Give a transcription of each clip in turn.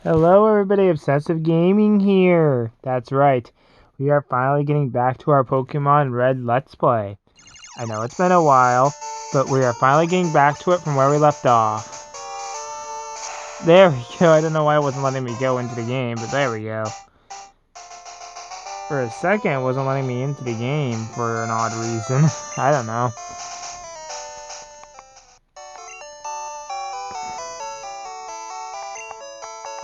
Hello everybody, Obsessive Gaming here. That's right. We are finally getting back to our Pokemon Red Let's Play. I know it's been a while, but we are finally getting back to it from where we left off. There we go. I don't know why it wasn't letting me go into the game, but there we go. For a second, it wasn't letting me into the game for an odd reason. I don't know.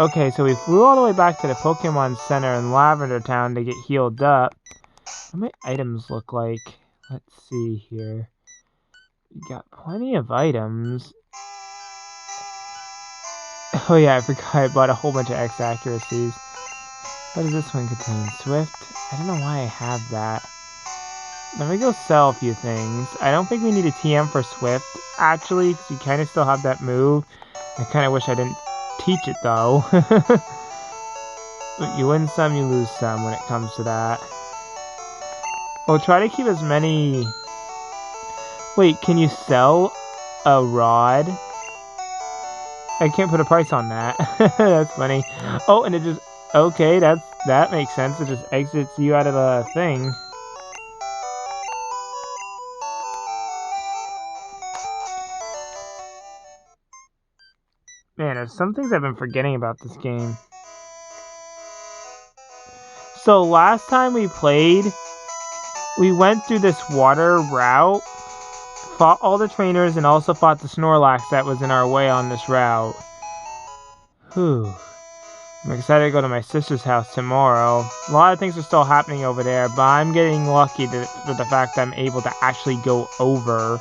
Okay, so we flew all the way back to the Pokemon Center in Lavender Town to get healed up. What do my items look like? Let's see here. We got plenty of items. Oh yeah, I forgot I bought a whole bunch of X accuracies. What does this one contain? Swift? I don't know why I have that. Let me go sell a few things. I don't think we need a TM for Swift, actually, because you kind of still have that move. I kind of wish I didn't teach it, though. But you win some, you lose some when it comes to that. We'll try to keep as many... Wait, can you sell a rod? I can't put a price on that. That's funny. Oh, and it just... Okay, that makes sense. It just exits you out of the thing. Man, there's some things I've been forgetting about this game. So last time we played, we went through this water route, fought all the trainers, and also fought the Snorlax that was in our way on this route. Whew. I'm excited to go to my sister's house tomorrow. A lot of things are still happening over there, but I'm getting lucky for the fact that I'm able to actually go over.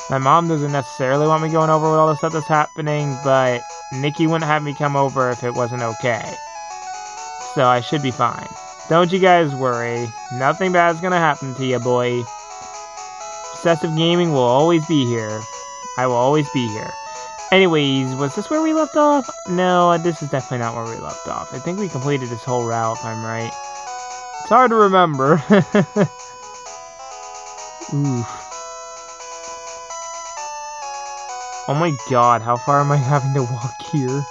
My mom doesn't necessarily want me going over with all the stuff that's happening, but Nikki wouldn't have me come over if it wasn't okay. So I should be fine. Don't you guys worry. Nothing bad's gonna happen to you, boy. Obsessive Gaming will always be here. I will always be here. Anyways, was this where we left off? No, this is definitely not where we left off. I think we completed this whole route, if I'm right. It's hard to remember. Oof. Oh my god, how far am I having to walk here?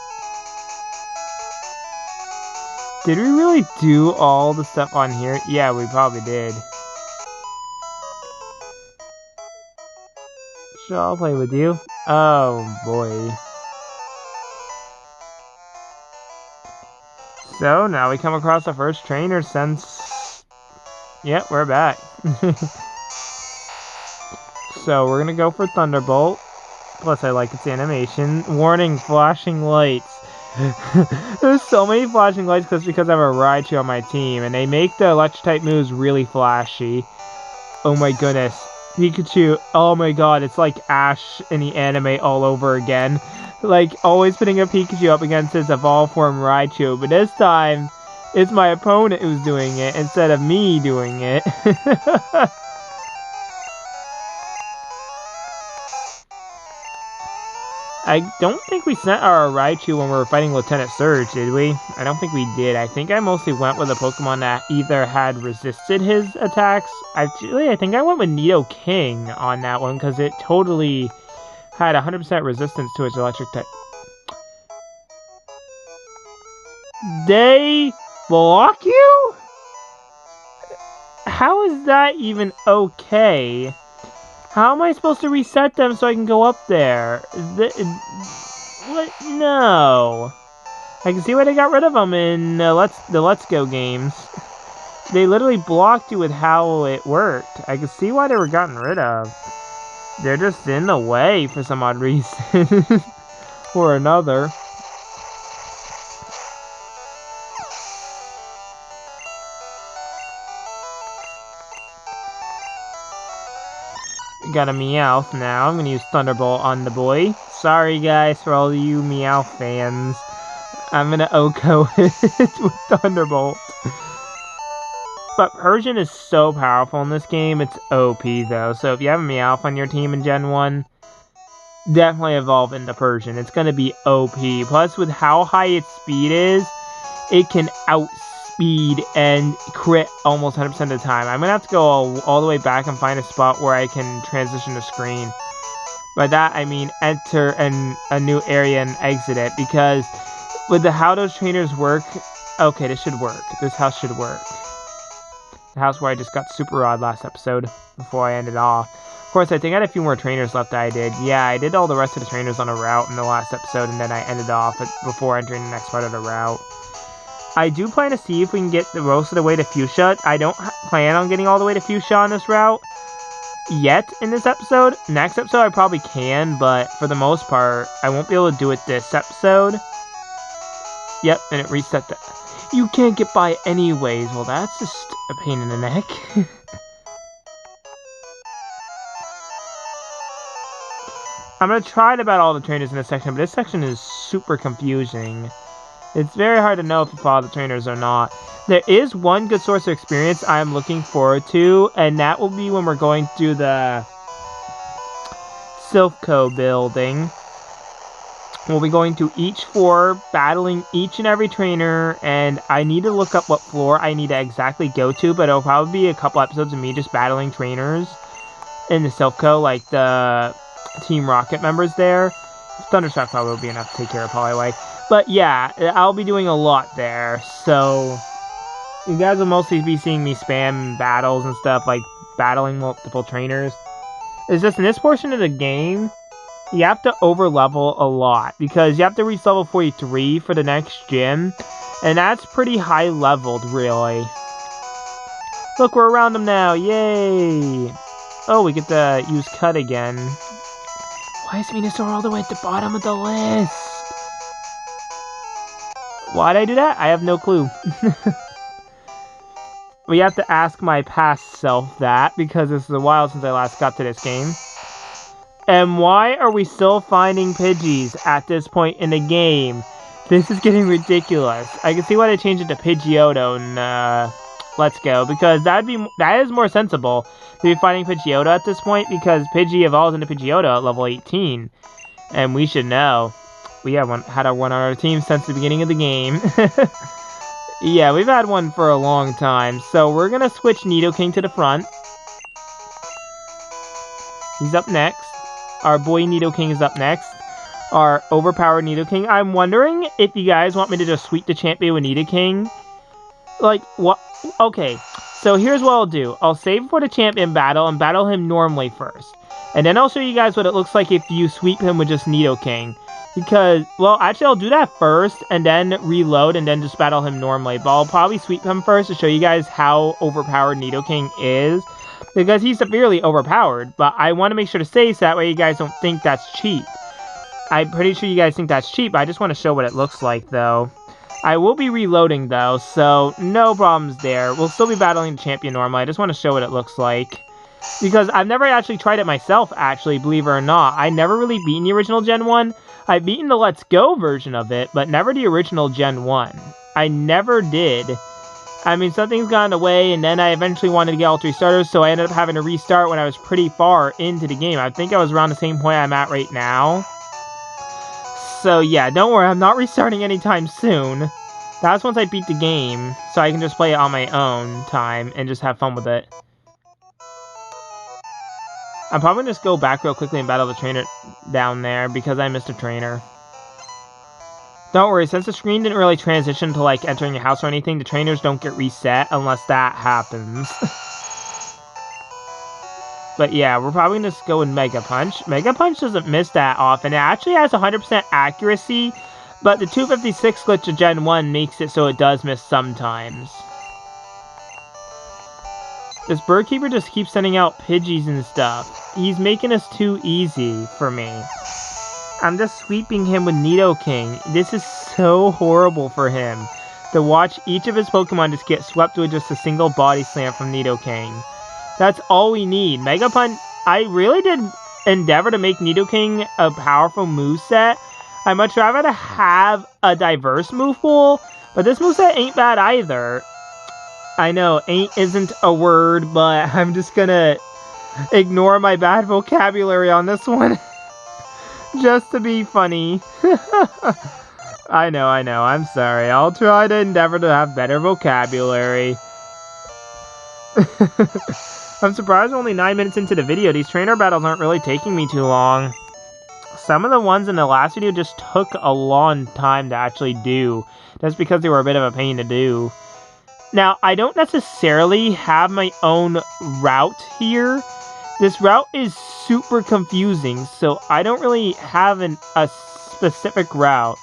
Did we really do all the stuff on here? Yeah, we probably did. Sure, I'll play with you. Oh boy. So, now we come across the first trainer since... Yep, we're back. So, we're gonna go for Thunderbolt. Plus, I like its animation. Warning, flashing lights. There's so many flashing lights because I have a Raichu on my team, and they make the electric-type moves really flashy. Oh my goodness. Pikachu, oh my god, it's like Ash in the anime all over again. Like, always putting a Pikachu up against its evolved form Raichu, but this time, it's my opponent who's doing it instead of me doing it. I don't think we sent our Raichu when we were fighting Lieutenant Surge, did we? I don't think we did. I think I mostly went with a Pokemon that either had resisted his attacks. Actually, I think I went with Nidoking on that one because it totally had 100% resistance to its electric type. They block you? How is that even okay? How am I supposed to reset them so I can go up there? What? No. I can see why they got rid of them in the Let's Go games. They literally blocked you with how it worked. I can see why they were gotten rid of. They're just in the way for some odd reason. Or another. Got a Meowth now. I'm gonna use Thunderbolt on the boy. Sorry guys for all you Meowth fans. I'm gonna OHKO it with Thunderbolt. But Persian is so powerful in this game, it's OP though. So if you have a Meowth on your team in Gen 1, definitely evolve into Persian. It's gonna be OP. Plus with how high its speed is, it can outspeed and crit almost 100% of the time. I'm gonna have to go all the way back and find a spot where I can transition the screen. By that, I mean enter a new area and exit it, because with how those trainers work... Okay, this should work. This house should work. The house where I just got super odd last episode before I ended off. Of course, I think I had a few more trainers left that I did. Yeah, I did all the rest of the trainers on a route in the last episode, and then I ended off before entering the next part of the route. I do plan to see if we can get the most of the way to Fuchsia. I don't plan on getting all the way to Fuchsia on this route yet in this episode. Next episode I probably can, but for the most part, I won't be able to do it this episode. Yep, and it reset that. You can't get by anyways. Well, that's just a pain in the neck. I'm going to try to battle all the trainers in this section, but this section is super confusing. It's very hard to know if you follow the trainers or not. There is one good source of experience I'm looking forward to, and that will be when we're going through the Silphco building. We'll be going to each floor, battling each and every trainer, and I need to look up what floor I need to exactly go to, but it'll probably be a couple episodes of me just battling trainers in the Silphco, like the Team Rocket members there. Thundershock probably will be enough to take care of Poliwag. But yeah, I'll be doing a lot there, so you guys will mostly be seeing me spam battles and stuff, like battling multiple trainers. It's just in this portion of the game, you have to over-level a lot, because you have to reach level 43 for the next gym, and that's pretty high-leveled, really. Look, we're around them now, yay! Oh, we get to use Cut again. Why is Venusaur all the way at the bottom of the list? Why'd I do that? I have no clue. We have to ask my past self that, because it's a while since I last got to this game. And why are we still finding Pidgeys at this point in the game? This is getting ridiculous. I can see why they changed it to Pidgeotto and Let's Go, because that is more sensible to be fighting Pidgeotto at this point, because Pidgey evolves into Pidgeotto at level 18. And we should know. We have had one on our team since the beginning of the game. Yeah, we've had one for a long time. So we're going to switch Nidoking to the front. He's up next. Our boy Nidoking is up next. Our overpowered Nidoking. I'm wondering if you guys want me to just sweep the champion with Nidoking. Like, what? Okay, so here's what I'll do. I'll save for the champion battle and battle him normally first. And then I'll show you guys what it looks like if you sweep him with just Nidoking. Because, well, actually I'll do that first and then reload and then just battle him normally. But I'll probably sweep him first to show you guys how overpowered Nidoking is. Because he's severely overpowered. But I want to make sure to say so that way you guys don't think that's cheap. I'm pretty sure you guys think that's cheap. I just want to show what it looks like, though. I will be reloading, though, so no problems there. We'll still be battling the champion normally. I just want to show what it looks like. Because I've never actually tried it myself, actually, believe it or not. I never really beaten the original Gen 1. I've beaten the Let's Go version of it, but never the original Gen 1. I never did. I mean, something's got in the way, and then I eventually wanted to get all 3 starters, so I ended up having to restart when I was pretty far into the game. I think I was around the same point I'm at right now. So yeah, don't worry, I'm not restarting anytime soon. That's once I beat the game, so I can just play it on my own time and just have fun with it. I'm probably going to just go back real quickly and battle the trainer down there because I missed a trainer. Don't worry, since the screen didn't really transition to like entering your house or anything, the trainers don't get reset unless that happens. But yeah, we're probably going to just go with Mega Punch. Mega Punch doesn't miss that often. It actually has 100% accuracy, but the 256 glitch of Gen 1 makes it so it does miss sometimes. This Birdkeeper just keeps sending out Pidgeys and stuff. He's making this too easy for me. I'm just sweeping him with Nidoking. This is so horrible for him. To watch each of his Pokemon just get swept with just a single body slam from Nidoking. That's all we need. Mega Punch, I really did endeavor to make Nidoking a powerful moveset. I'd much rather have a diverse move pool, but this moveset ain't bad either. I know, ain't isn't a word, but I'm just gonna ignore my bad vocabulary on this one. Just to be funny. I know, I'm sorry. I'll try to endeavor to have better vocabulary. I'm surprised only 9 minutes into the video. These trainer battles aren't really taking me too long. some of the ones in the last video just took a long time to actually do. That's because they were a bit of a pain to do. Now, I don't necessarily have my own route here. This route is super confusing, so I don't really have a specific route.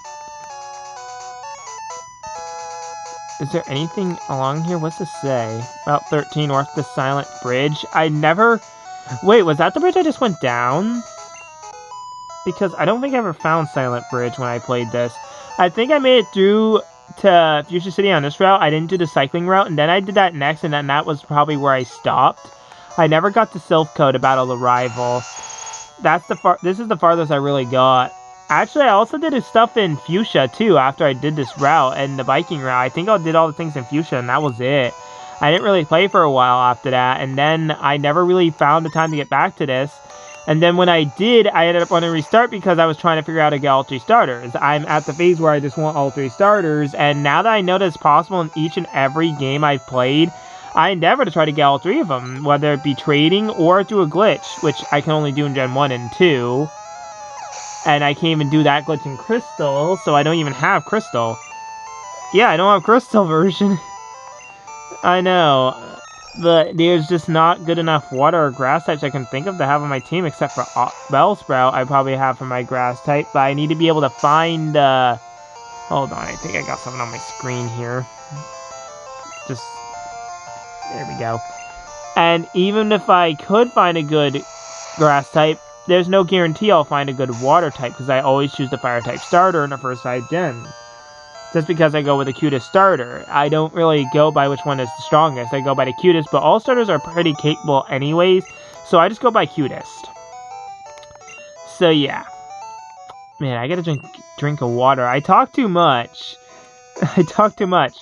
Is there anything along here? What's this say? Route 13 north to Silent Bridge. I never... Wait, was that the bridge I just went down? Because I don't think I ever found Silent Bridge when I played this. I think I made it through to Fuchsia City on this route. I didn't do the cycling route, and then I did that next, and then that was probably where I stopped. I never got to Silph to battle the rival. This is the farthest I really got. Actually, I also did stuff in Fuchsia, too, after I did this route, and the biking route. I think I did all the things in Fuchsia, and that was it. I didn't really play for a while after that, and then I never really found the time to get back to this. And then when I did, I ended up wanting to restart because I was trying to figure out how to get all 3 starters. I'm at the phase where I just want all 3 starters, and now that I know that it's possible in each and every game I've played, I endeavor to try to get all 3 of them, whether it be trading or through a glitch, which I can only do in Gen 1 and 2. And I can't even do that glitch in Crystal, so I don't even have Crystal. Yeah, I don't have Crystal version. I know, but there's just not good enough water or grass types I can think of to have on my team, except for Bellsprout I probably have for my grass type, but I need to be able to find, hold on, I think I got something on my screen here. Just, there we go. And even if I could find a good grass type, there's no guarantee I'll find a good water type, because I always choose the fire type starter in the first 5 gens. Just because I go with the cutest starter. I don't really go by which one is the strongest. I go by the cutest, but all starters are pretty capable anyways, so I just go by cutest. So yeah. Man, I gotta drink of water. I talk too much. I talk too much.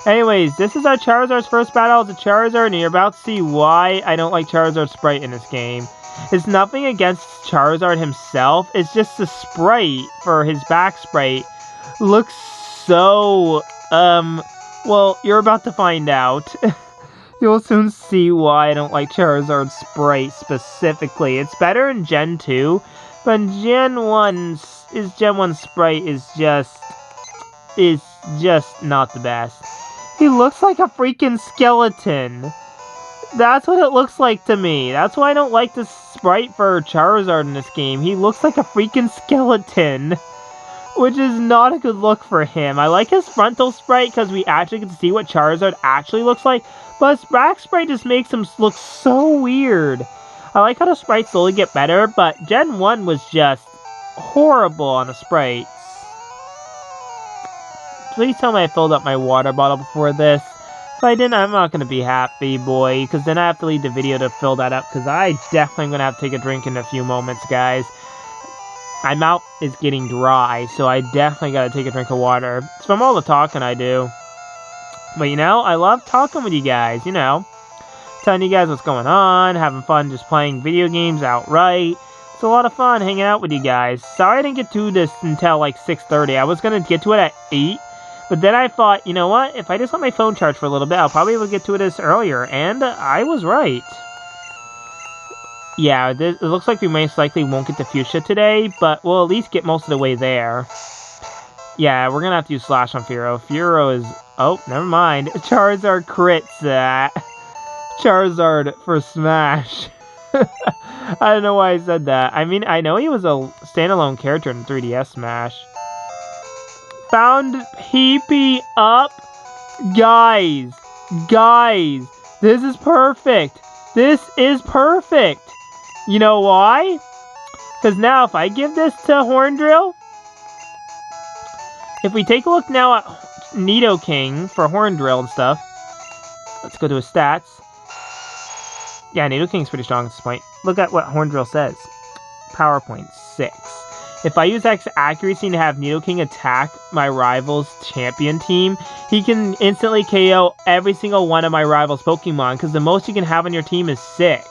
Anyways, this is our Charizard's first battle as a Charizard, and you're about to see why I don't like Charizard's sprite in this game. It's nothing against Charizard himself, it's just the sprite for his back sprite looks so, well, you're about to find out. You'll soon see why I don't like Charizard's sprite specifically. It's better in Gen 2, but Gen 1's sprite is just not the best. He looks like a freaking skeleton. That's what it looks like to me. That's why I don't like the sprite for Charizard in this game. He looks like a freaking skeleton, which is not a good look for him. I like his frontal sprite because we actually get to see what Charizard actually looks like, but his back sprite just makes him look so weird. I like how the sprites slowly get better, but Gen 1 was just horrible on the sprites. Please tell me I filled up my water bottle before this. If I didn't, I'm not going to be happy, boy, because then I have to leave the video to fill that up, because I definitely am going to have to take a drink in a few moments, guys. My mouth is getting dry, so I definitely got to take a drink of water. It's from all the talking I do. But, you know, I love talking with you guys, you know. Telling you guys what's going on, having fun just playing video games outright. It's a lot of fun hanging out with you guys. Sorry I didn't get to this until like 6:30. I was going to get to it at 8. But then I thought, you know what? If I just let my phone charge for a little bit, I'll probably be able to get to it this earlier. And I was right. Yeah, it looks like we most likely won't get to Fuchsia today, but we'll at least get most of the way there. Yeah, we're going to have to use Slash on Fearow. Fearow is... Oh, never mind. Charizard crits that. Charizard for Smash. I don't know why I said that. I mean, I know he was a standalone character in 3DS Smash. Found PP up. Guys, this is perfect. This is perfect. You know why? Because now if I give this to Horndrill, if we take a look now at Nidoking for Horndrill and stuff, let's go to his stats. Yeah, Nidoking's pretty strong at this point. Look at what Horndrill says. PowerPoint 6. If I use X accuracy to have Nidoking attack my rival's champion team, he can instantly KO every single one of my rival's Pokemon, because the most you can have on your team is 6.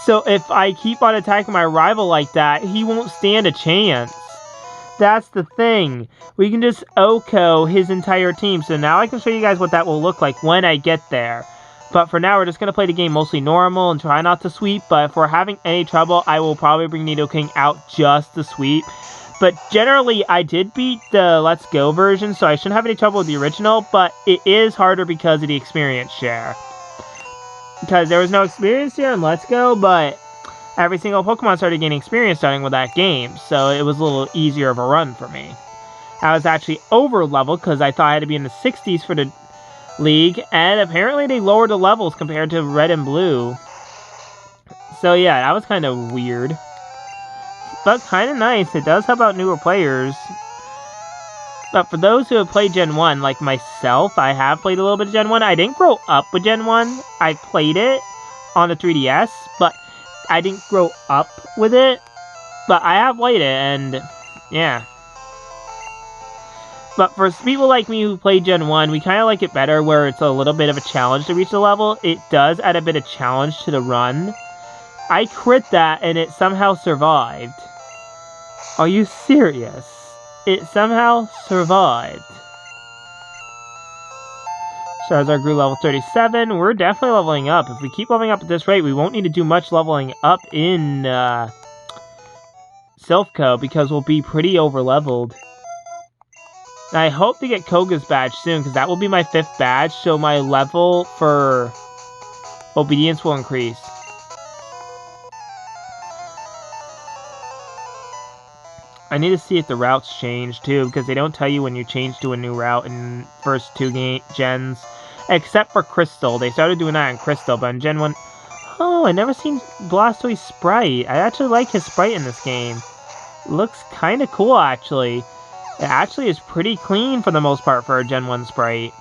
So if I keep on attacking my rival like that, he won't stand a chance. That's the thing. We can just OHKO his entire team. So now I can show you guys what that will look like when I get there. But for now, we're just going to play the game mostly normal and try not to sweep. But if we're having any trouble, I will probably bring Nidoking out just to sweep. But generally, I did beat the Let's Go version, so I shouldn't have any trouble with the original. But it is harder because of the experience share. Because there was no experience share in Let's Go, but every single Pokemon started gaining experience starting with that game. So it was a little easier of a run for me. I was actually over-leveled because I thought I had to be in the 60s for the league, and apparently they lowered the levels compared to Red and Blue. So yeah, that was kind of weird. But kind of nice. It does help out newer players. But for those who have played Gen 1, like myself, I have played a little bit of Gen 1. I didn't grow up with Gen 1. I played it on the 3DS, but I didn't grow up with it. But I have played it, and yeah. But for people like me who played Gen 1, we kind of like it better where it's a little bit of a challenge to reach the level. It does add a bit of challenge to the run. I crit that and it somehow survived. Are you serious? It somehow survived. Charizard grew level 37. We're definitely leveling up. If we keep leveling up at this rate, we won't need to do much leveling up in Silph Co because we'll be pretty over-leveled. I hope to get Koga's badge soon, because that will be my 5th badge, so my level for obedience will increase. I need to see if the routes change, too, because they don't tell you when you change to a new route in first 2 gens. Except for Crystal. They started doing that in Crystal, but in Gen 1... Oh, I never seen Blastoise's sprite. I actually like his sprite in this game. Looks kind of cool, actually. It actually is pretty clean for the most part for a Gen 1 sprite.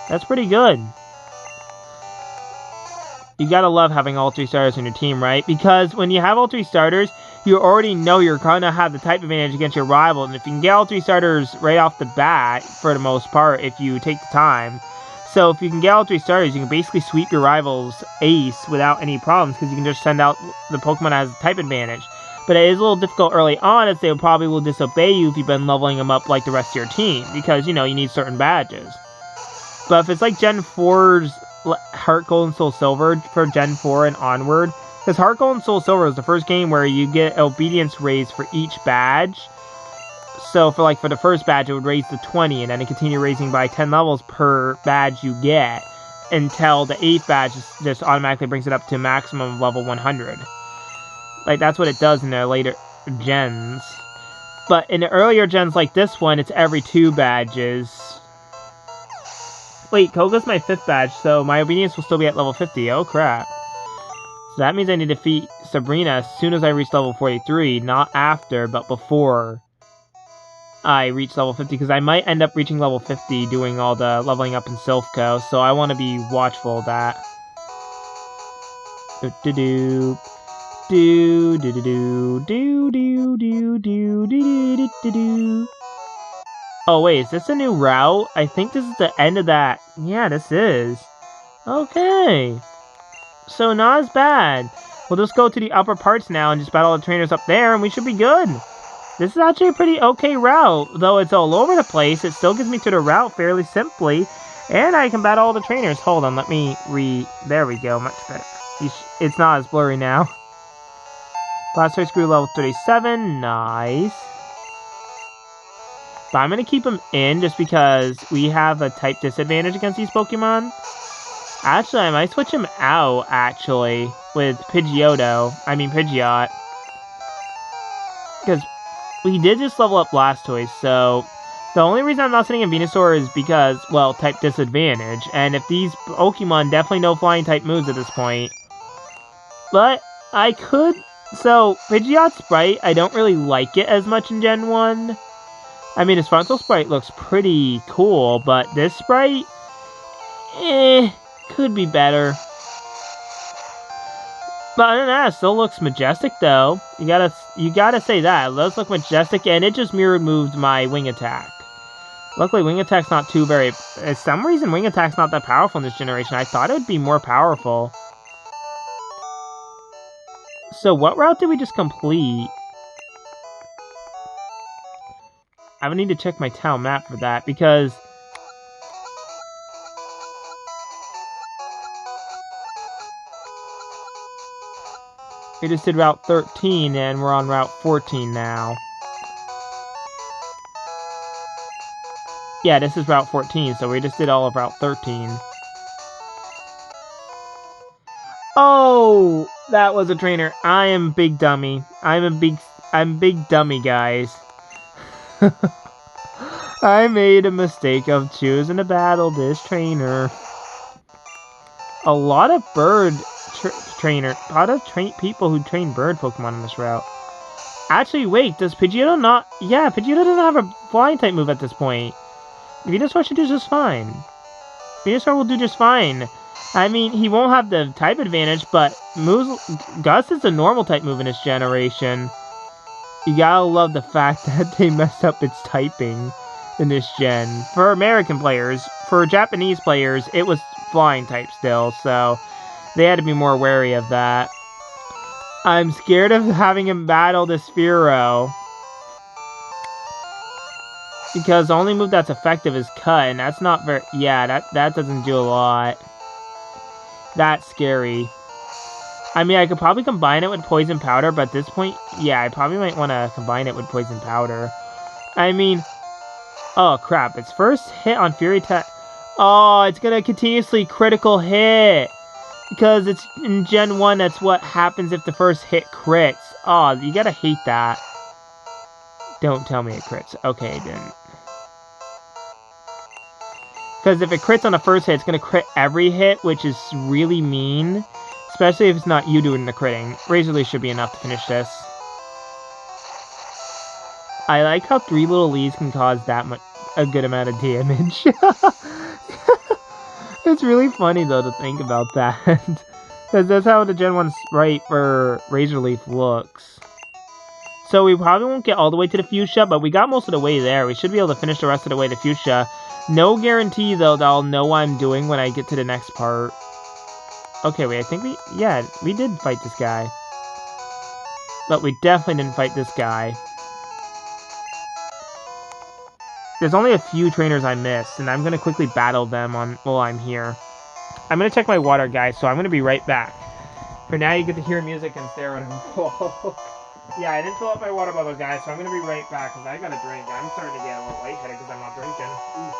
That's pretty good. You gotta love having all 3 starters in your team, right? Because when you have all 3 starters, you already know you're gonna have the type advantage against your rival. And if you can get all 3 starters right off the bat, for the most part, if you take the time. So if you can get all 3 starters, you can basically sweep your rival's ace without any problems, because you can just send out the Pokemon that has a type advantage. But it is a little difficult early on, as they probably will disobey you if you've been leveling them up like the rest of your team, because, you know, you need certain badges. But if it's like Gen 4's Heart Gold and Soul Silver for Gen 4 and onward, because Heart Gold and Soul Silver is the first game where you get obedience raised for each badge. So for the first badge, it would raise to 20, and then it continue raising by 10 levels per badge you get, until the 8th badge just automatically brings it up to maximum level 100. Like, that's what it does in the later gens. But in the earlier gens like this one, it's every 2 badges. Wait, Koga's my 5th badge, so my obedience will still be at level 50. Oh, crap. So that means I need to defeat Sabrina as soon as I reach level 43. Not after, but before I reach level 50. Because I might end up reaching level 50 doing all the leveling up in Silph Co. So I want to be watchful of that. Do-do-do. Do do do do do do do do do do. Oh wait, is this a new route? I think this is the end of that. Yeah, this is. Okay. So not as bad. We'll just go to the upper parts now and just battle all the trainers up there, and we should be good. This is actually a pretty okay route. Though it's all over the place, it still gets me to the route fairly simply. And I can battle all the trainers. Hold on, let me there we go, much better. It's not as blurry now. Blastoise grew level 37, nice. But I'm going to keep him in just because we have a type disadvantage against these Pokemon. Actually, I might switch him out, actually, with Pidgeot. Because we did just level up Blastoise, so the only reason I'm not sitting in Venusaur is because, well, type disadvantage. And if these Pokemon definitely know flying type moves at this point. But I could... So, Pidgeot's sprite, I don't really like it as much in Gen 1. I mean, his frontal sprite looks pretty cool, but this sprite, could be better. But other than that, it still looks majestic, though. You gotta say that. It does look majestic, and it just mirror moved my Wing Attack. Luckily, Wing Attack's not for some reason, Wing Attack's not that powerful in this generation. I thought it would be more powerful. So what route did we just complete? I would need to check my town map for that, because We just did Route 13, and we're on Route 14 now. Yeah, this is Route 14, so we just did all of Route 13. Oh, that was a trainer. I am big dummy. I'm big dummy, guys. I made a mistake of choosing to battle this trainer. A lot of people who train bird Pokemon on this route. Actually, wait, does Pidgeotto not? Yeah, Pidgeotto doesn't have a flying type move at this point. Venusaur should do just fine. Venusaur will do just fine. I mean, he won't have the type advantage, but Gust is a normal type move in this generation. You gotta love the fact that they messed up its typing in this gen. For American players, for Japanese players, it was flying type still, so they had to be more wary of that. I'm scared of having him battle the Sphero, because the only move that's effective is Cut, and that's not very... Yeah, that doesn't do a lot. That's scary. I mean, I could probably combine it with Poison Powder, but at this point, yeah, I probably might want to combine it with Poison Powder. I mean... Oh, crap. Its first hit on Fury Attack... Oh, it's going to continuously critical hit. Because it's in Gen 1, that's what happens if the first hit crits. Oh, you gotta hate that. Don't tell me it crits. Okay, it didn't. Because if it crits on the first hit, it's going to crit every hit, which is really mean. Especially if it's not you doing the critting. Razor Leaf should be enough to finish this. I like how 3 little leaves can cause that much, a good amount of damage. It's really funny, though, to think about that. Because that's how the Gen 1 sprite for Razor Leaf looks. So we probably won't get all the way to the Fuchsia, but we got most of the way there. We should be able to finish the rest of the way to Fuchsia. No guarantee, though, that I'll know what I'm doing when I get to the next part. Okay, wait, I think we did fight this guy. But we definitely didn't fight this guy. There's only a few trainers I missed, and I'm going to quickly battle them while I'm here. I'm going to check my water, guys, so I'm going to be right back. For now, you get to hear music and stare at him. Yeah, I didn't fill up my water bottle, guys, so I'm going to be right back, because I got to drink. I'm starting to get a little lightheaded because I'm not drinking. Ooh.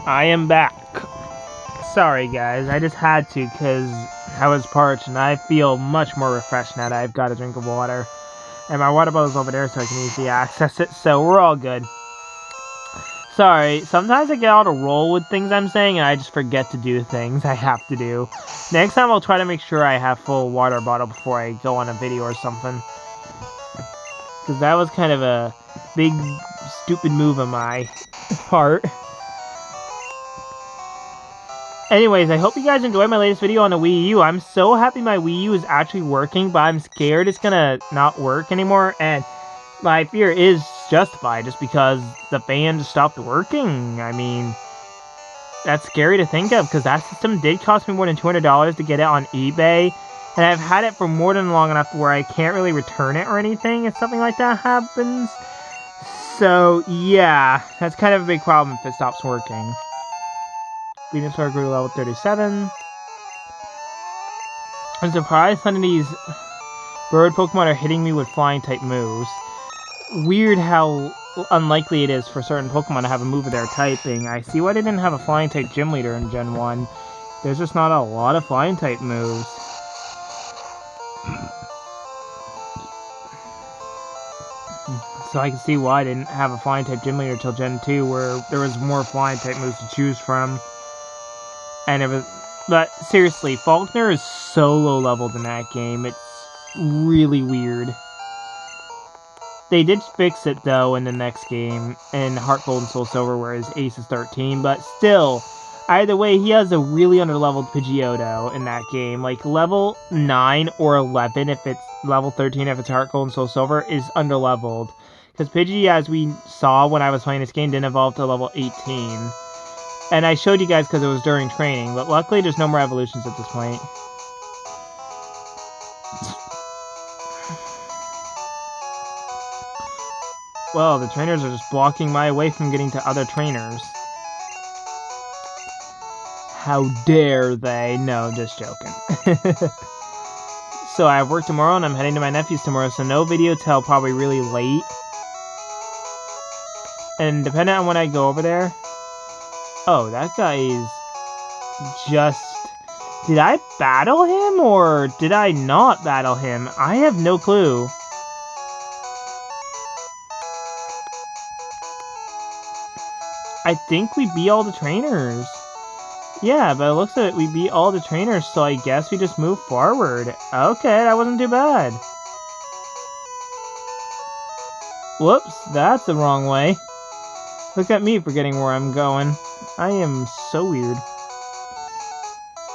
I am back. Sorry, guys. I just had to because I was parched, and I feel much more refreshed now that I've got a drink of water. And my water bottle's over there, so I can easily access it, so we're all good. Sorry, sometimes I get on a roll with things I'm saying, and I just forget to do things I have to do. Next time, I'll try to make sure I have full water bottle before I go on a video or something. Because that was kind of a big, stupid move on my part. Anyways, I hope you guys enjoyed my latest video on the Wii U. I'm so happy my Wii U is actually working, but I'm scared it's gonna not work anymore, and my fear is justified just because the fan just stopped working. I mean, that's scary to think of, because that system did cost me more than $200 to get it on eBay, and I've had it for more than long enough where I can't really return it or anything if something like that happens. So, yeah, that's kind of a big problem if it stops working. Venusaur grew to level 37. I'm surprised none of these bird Pokemon are hitting me with flying type moves. Weird how unlikely it is for certain Pokemon to have a move of their typing. I see why they didn't have a flying type gym leader in Gen 1. There's just not a lot of flying type moves. So I can see why I didn't have a flying type gym leader until Gen 2, where there was more flying type moves to choose from. And But seriously, Faulkner is so low leveled in that game. It's really weird. They did fix it though in the next game in Heart Gold and Soul Silver where his ace is 13, but still, either way, he has a really underleveled Pidgeotto in that game. Like level 9 or 11 if it's level 13 if it's Heart Gold and Soul Silver is underleveled. Because Pidgey, as we saw when I was playing this game, didn't evolve to level 18. And I showed you guys because it was during training, but luckily there's no more evolutions at this point. Well, the trainers are just blocking my way from getting to other trainers. How dare they? No, I'm just joking. So I have work tomorrow and I'm heading to my nephew's tomorrow, so no video till probably really late. And depending on when I go over there... Oh, that guy is just... Did I battle him or did I not battle him? I have no clue. I think we beat all the trainers. Yeah, but it looks like we beat all the trainers, so I guess we just move forward. Okay, that wasn't too bad. Whoops, that's the wrong way. Look at me forgetting where I'm going. I am so weird.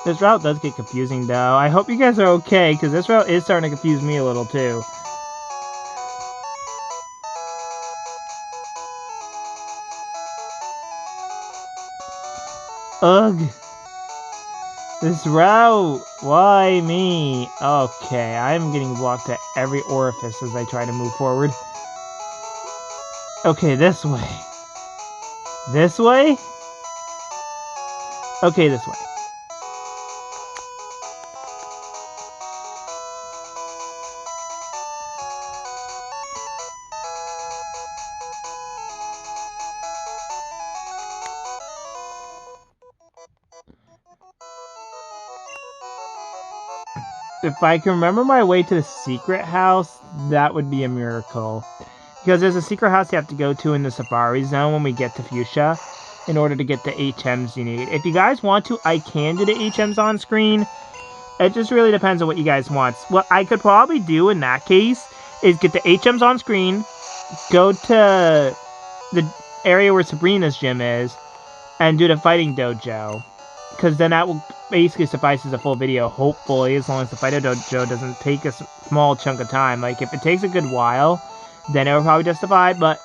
This route does get confusing, though. I hope you guys are okay, because this route is starting to confuse me a little, too. Ugh. This route. Why me? Okay, I'm getting blocked at every orifice as I try to move forward. Okay, this way. This way? Okay, this way. If I can remember my way to the secret house, that would be a miracle. Because there's a secret house you have to go to in the Safari Zone when we get to Fuchsia in order to get the HMs you need. If you guys want to, I can do the HMs on screen. It just really depends on what you guys want. What I could probably do in that case is get the HMs on screen, go to the area where Sabrina's gym is, and do the fighting dojo. Because then that will basically suffice as a full video, hopefully, as long as the fighting dojo doesn't take a small chunk of time. Like, if it takes a good while, then it will probably justify, but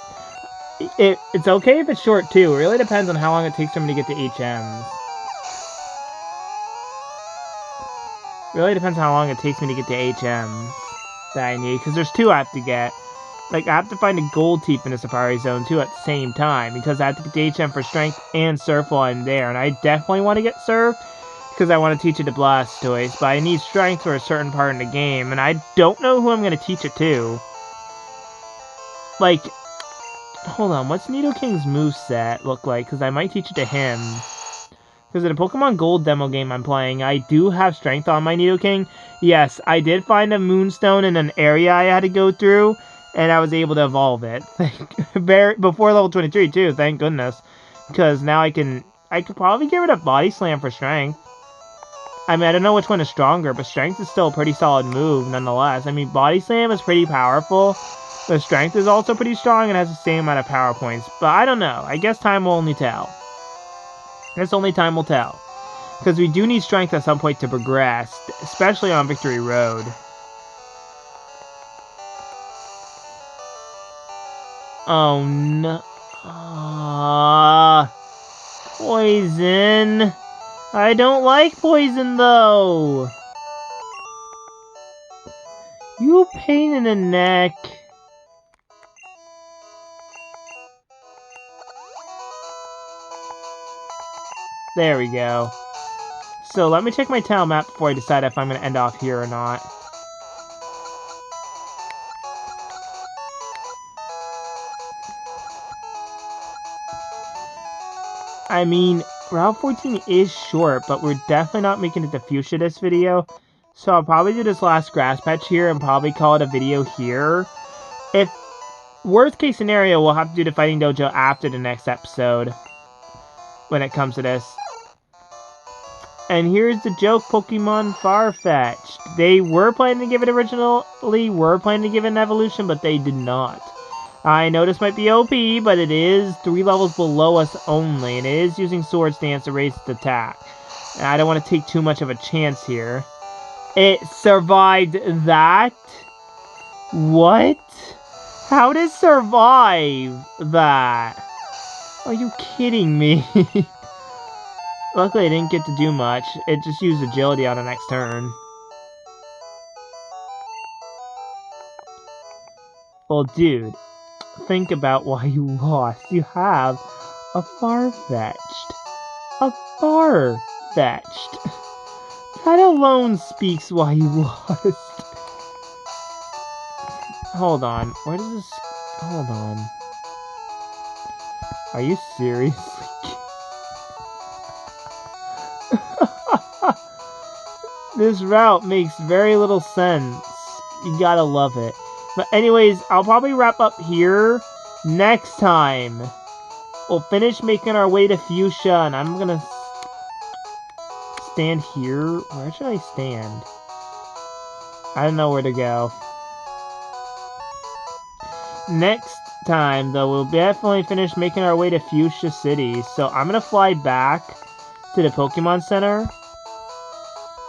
it's okay if it's short, too. It really depends on how long it takes for me to get the HMs. Really depends on how long it takes me to get the HMs that I need, because there's two I have to get. Like, I have to find a gold teeth in the Safari Zone, too, at the same time, because I have to get the HM for Strength and Surf while I'm there, and I definitely want to get Surf, because I want to teach it to Blastoise, but I need Strength for a certain part in the game, and I don't know who I'm going to teach it to. Like, hold on, what's Nidoking's moveset look like, because I might teach it to him. Because in the Pokemon Gold demo game I'm playing, I do have Strength on my Nidoking. Yes, I did find a Moonstone in an area I had to go through, and I was able to evolve it. Before level 23 too, thank goodness. Because now I could probably get rid of Body Slam for Strength. I mean, I don't know which one is stronger, but Strength is still a pretty solid move nonetheless. I mean, Body Slam is pretty powerful, but Strength is also pretty strong and has the same amount of power points. But I don't know. I guess time will only tell. I guess only time will tell. Because we do need Strength at some point to progress, especially on Victory Road. Oh no. Poison. I don't like poison though. You pain in the neck. There we go. So let me check my town map before I decide if I'm going to end off here or not. I mean, Route 14 is short, but we're definitely not making it to Fuchsia this video. So I'll probably do this last grass patch here and probably call it a video here. If worst case scenario, we'll have to do the Fighting Dojo after the next episode when it comes to this. And here's the joke, Pokemon Farfetch'd. They were planning to give it an evolution, but they did not. I know this might be OP, but it is 3 levels below us only, and it is using Swords Dance to raise its attack. And I don't want to take too much of a chance here. It survived that? What? How did it survive that? Are you kidding me? Luckily, I didn't get to do much. It just used agility on the next turn. Well, dude, think about why you lost. You have a Farfetch'd. A Farfetch'd. That alone speaks why you lost. Hold on. Where does this... Hold on. Are you serious? This route makes very little sense. You gotta love it. But anyways, I'll probably wrap up here. Next time, we'll finish making our way to Fuchsia, and I'm gonna stand here. Where should I stand? I don't know where to go. Next time, though, we'll definitely finish making our way to Fuchsia City. So I'm gonna fly back to the Pokemon Center.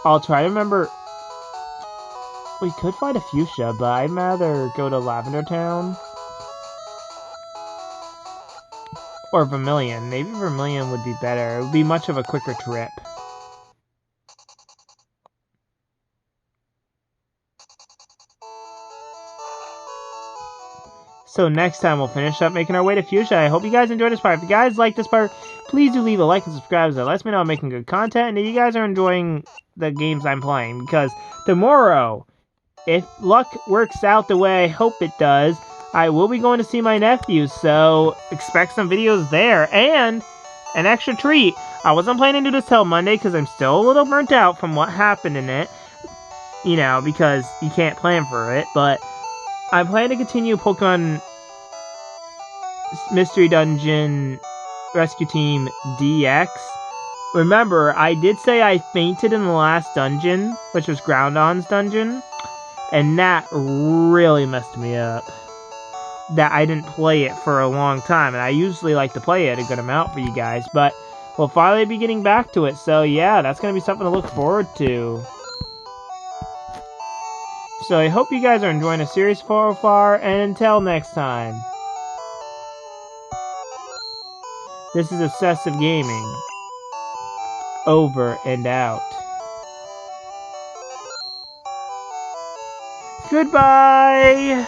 I'll try to remember... We could fly to Fuchsia, but I'd rather go to Lavender Town. Or Vermilion. Maybe Vermilion would be better. It would be much of a quicker trip. So next time we'll finish up making our way to Fuchsia. I hope you guys enjoyed this part. If you guys like this part, please do leave a like and subscribe. That lets me know I'm making good content and that you guys are enjoying the games I'm playing. Because tomorrow, if luck works out the way I hope it does, I will be going to see my nephew. So expect some videos there. And an extra treat. I wasn't planning to do this till Monday because I'm still a little burnt out from what happened in it. You know, because you can't plan for it. But I plan to continue Pokemon Mystery Dungeon Rescue Team DX. Remember, I did say I fainted in the last dungeon, which was Groudon's dungeon, and that really messed me up. That I didn't play it for a long time, and I usually like to play it a good amount for you guys, but we'll finally be getting back to it, so yeah, that's going to be something to look forward to. So I hope you guys are enjoying the series so far, and until next time. This is Obsessive Gaming. Over and out. Goodbye!